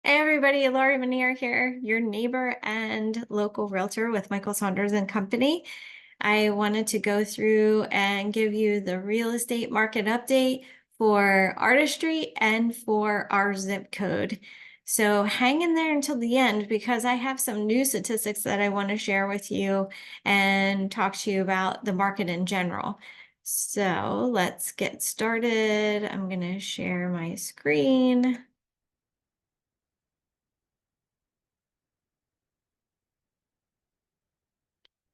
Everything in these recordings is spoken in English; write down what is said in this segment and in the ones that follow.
Hey everybody, LaurieMinear here, your neighbor and local realtor with Michael Saunders and Company. I wanted to go through and give you the real estate market update for Artistry and for our zip code. So hang in there until the end because I have some new statistics that I want to share with you and talk to you about the market in general. So let's get started. I'm going to share my screen.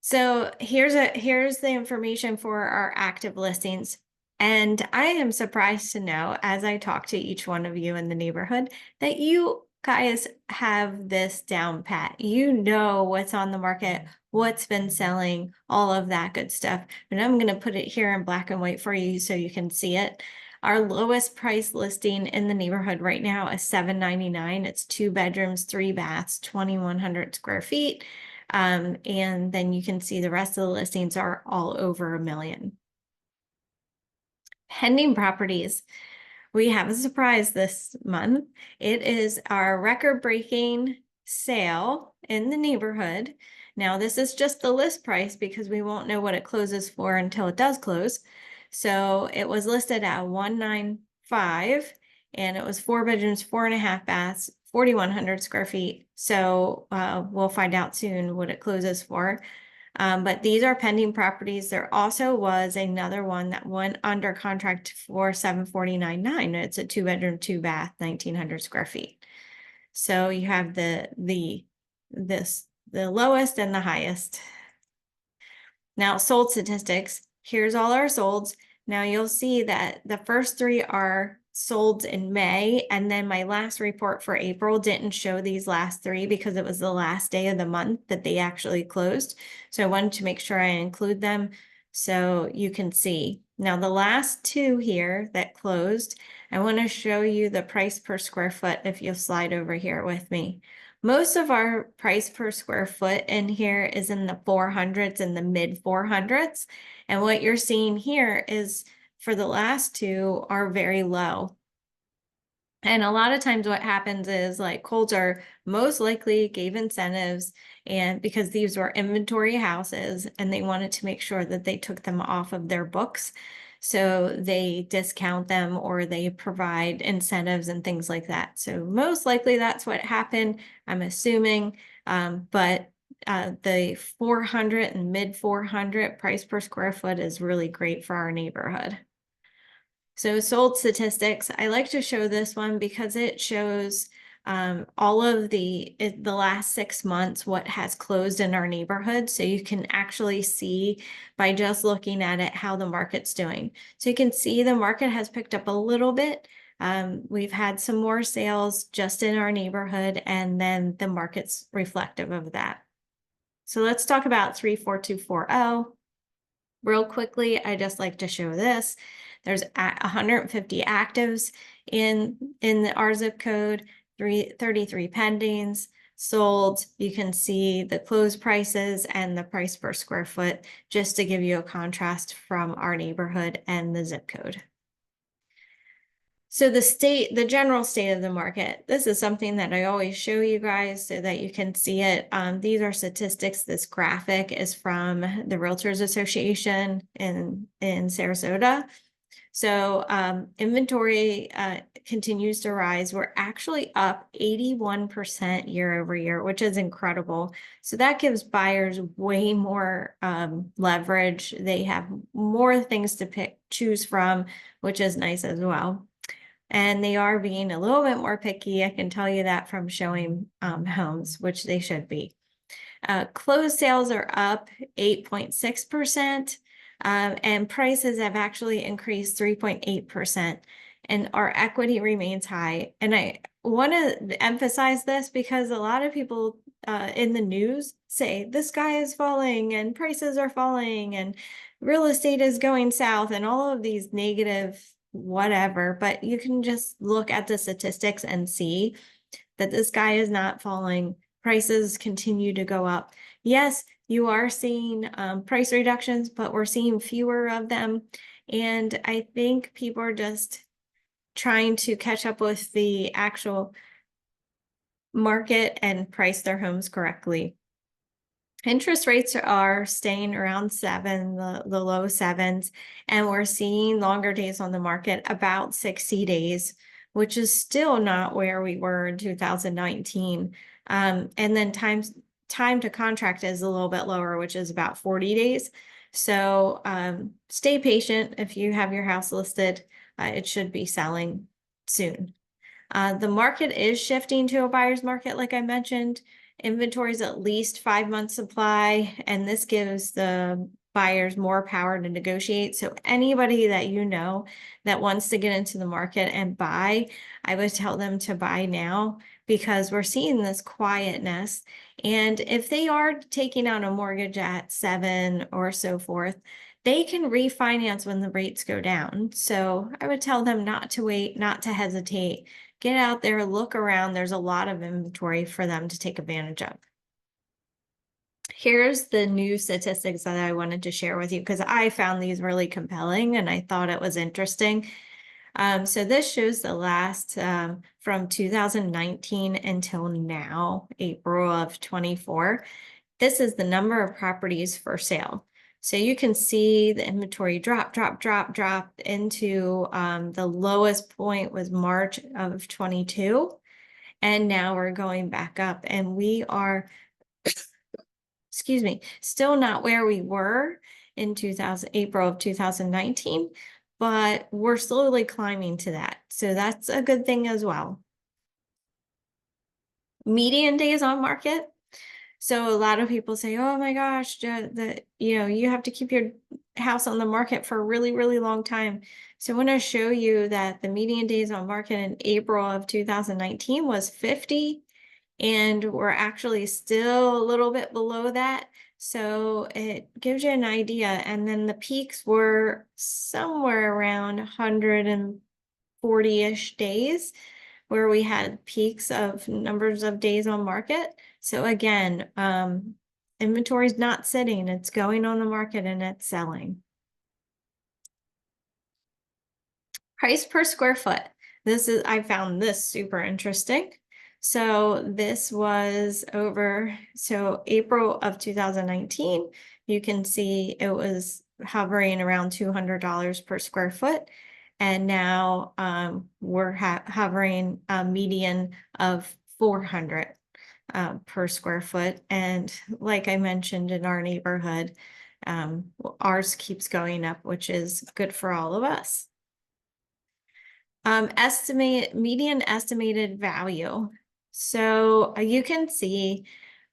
So here's the information for our active listings. And I am surprised to know, as I talk to each one of you in the neighborhood, that you guys have this down pat. You know what's on the market, what's been selling, all of that good stuff. And I'm going to put it here in black and white for you so you can see it. Our lowest price listing in the neighborhood right now is $799. It's 2 bedrooms, 3 baths, 2,100 square feet. And then you can see the rest of the listings are all over $1 million. Pending properties. We have a surprise this month. It is our record-breaking sale in the neighborhood. Now, this is just the list price because we won't know what it closes for until it does close. So it was listed at $195, and it was 4 bedrooms, 4.5 baths, 4,100 square feet. So we'll find out soon what it closes for. But these are pending properties. There also was another one that went under contract for $749.9. It's a 2 bedroom, 2 bath, 1,900 square feet. So you have the lowest and the highest. Now, sold statistics. Here's all our solds. Now you'll see that the first 3 are sold in May, and then my last report for April didn't show these last 3 because it was the last day of the month that they actually closed. So I wanted to make sure I include them so you can see. Now the last 2 here that closed, I want to show you the price per square foot if you'll slide over here with me. Most of our price per square foot in here is in the 400s and the mid 400s. And what you're seeing here is for the last 2 are very low. And a lot of times what happens is like Coulter most likely gave incentives, and because these were inventory houses and they wanted to make sure that they took them off of their books. So they discount them or they provide incentives and things like that. So most likely that's what happened, I'm assuming. But the 400 and mid 400 price per square foot is really great for our neighborhood. So sold statistics, I like to show this one because it shows all of the last 6 months, what has closed in our neighborhood. So you can actually see by just looking at it how the market's doing. So you can see the market has picked up a little bit. We've had some more sales just in our neighborhood, and then the market's reflective of that. So let's talk about 34240. Real quickly, I just like to show this. There's 150 actives in our zip code, 33 pendings, sold. You can see the close prices and the price per square foot, just to give you a contrast from our neighborhood and the zip code. So the general state of the market, this is something that I always show you guys so that you can see it. These are statistics. This graphic is from the Realtors Association in Sarasota. So inventory continues to rise. We're actually up 81% year over year, which is incredible. So that gives buyers way more leverage. They have more things to choose from, which is nice as well. And they are being a little bit more picky. I can tell you that from showing homes, which they should be. Closed sales are up 8.6%, and prices have actually increased 3.8%, and our equity remains high. And I want to emphasize this because a lot of people in the news say the sky is falling and prices are falling and real estate is going south and all of these negative whatever, but you can just look at the statistics and see that the sky is not falling. Prices continue to go up. Yes, you are seeing price reductions, but we're seeing fewer of them. And I think people are just trying to catch up with the actual market and price their homes correctly. Interest rates are staying around 7, the low 7s, and we're seeing longer days on the market, about 60 days, which is still not where we were in 2019. And then time to contract is a little bit lower, which is about 40 days. So stay patient. If you have your house listed, it should be selling soon. The market is shifting to a buyer's market, like I mentioned. Inventory is at least 5 months supply, and this gives the buyers more power to negotiate. So anybody that you know that wants to get into the market and buy, I would tell them to buy now, because we're seeing this quietness. And if they are taking out a mortgage at 7 or so forth, they can refinance when the rates go down. So I would tell them not to wait, not to hesitate. Get out there, look around. There's a lot of inventory for them to take advantage of. Here's the new statistics that I wanted to share with you, because I found these really compelling and I thought it was interesting. So this shows the last from 2019 until now, April of 24. This is the number of properties for sale. So you can see the inventory drop into the lowest point was March of 22. And now we're going back up, and we are, excuse me, still not where we were in April of 2019, but we're slowly climbing to that. So that's a good thing as well. Median days on market. So a lot of people say, oh my gosh, you have to keep your house on the market for a really, really long time. So I want to show you that the median days on market in April of 2019 was 50, and we're actually still a little bit below that. So it gives you an idea. And then the peaks were somewhere around 140-ish days, where we had peaks of numbers of days on market. So again, inventory is not sitting, it's going on the market and it's selling. Price per square foot. I found this super interesting. So this was April of 2019, you can see it was hovering around $200 per square foot. And now we're hovering a median of 400 per square foot. And like I mentioned, in our neighborhood, ours keeps going up, which is good for all of us. Median estimated value. So you can see,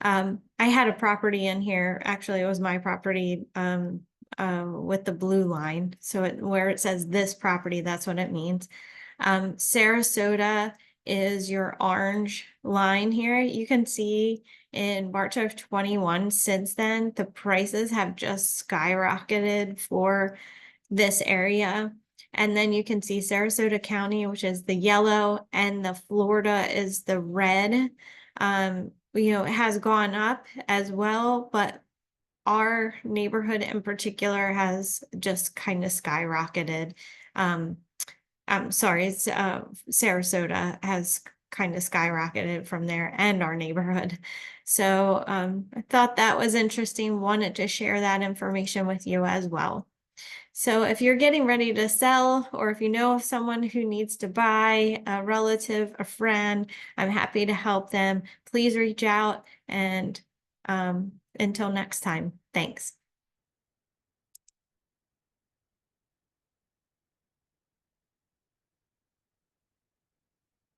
I had a property in here. Actually, it was my property with the blue line. So where it says this property, that's what it means. Sarasota is your orange line here. You can see in March of 21, since then, the prices have just skyrocketed for this area. And then you can see Sarasota County, which is the yellow, and the Florida is the red. It has gone up as well, but our neighborhood in particular has just kind of skyrocketed. I'm sorry, it's Sarasota has kind of skyrocketed from there, and our neighborhood. So I thought that was interesting. Wanted to share that information with you as well. So if you're getting ready to sell, or if you know of someone who needs to buy, a relative, a friend, I'm happy to help them. Please reach out, and until next time, thanks.